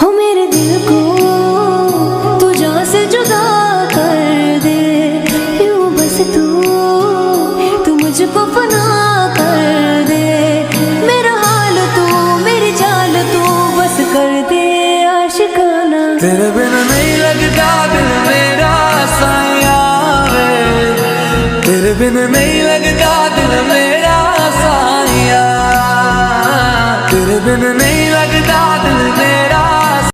हो मेरे दिल को तू जान से जुदा कर दे, यूं बस तू मुझको फना कर दे। मेरा हाल तू मेरी चाल तू बस कर दे आशिकाना। तेरे बिन नहीं लगता दिल मेरा साया वे, तेरे बिन नहीं लगता दिल मेरा साया, तेरे बिन नहीं लगता दिल मेरा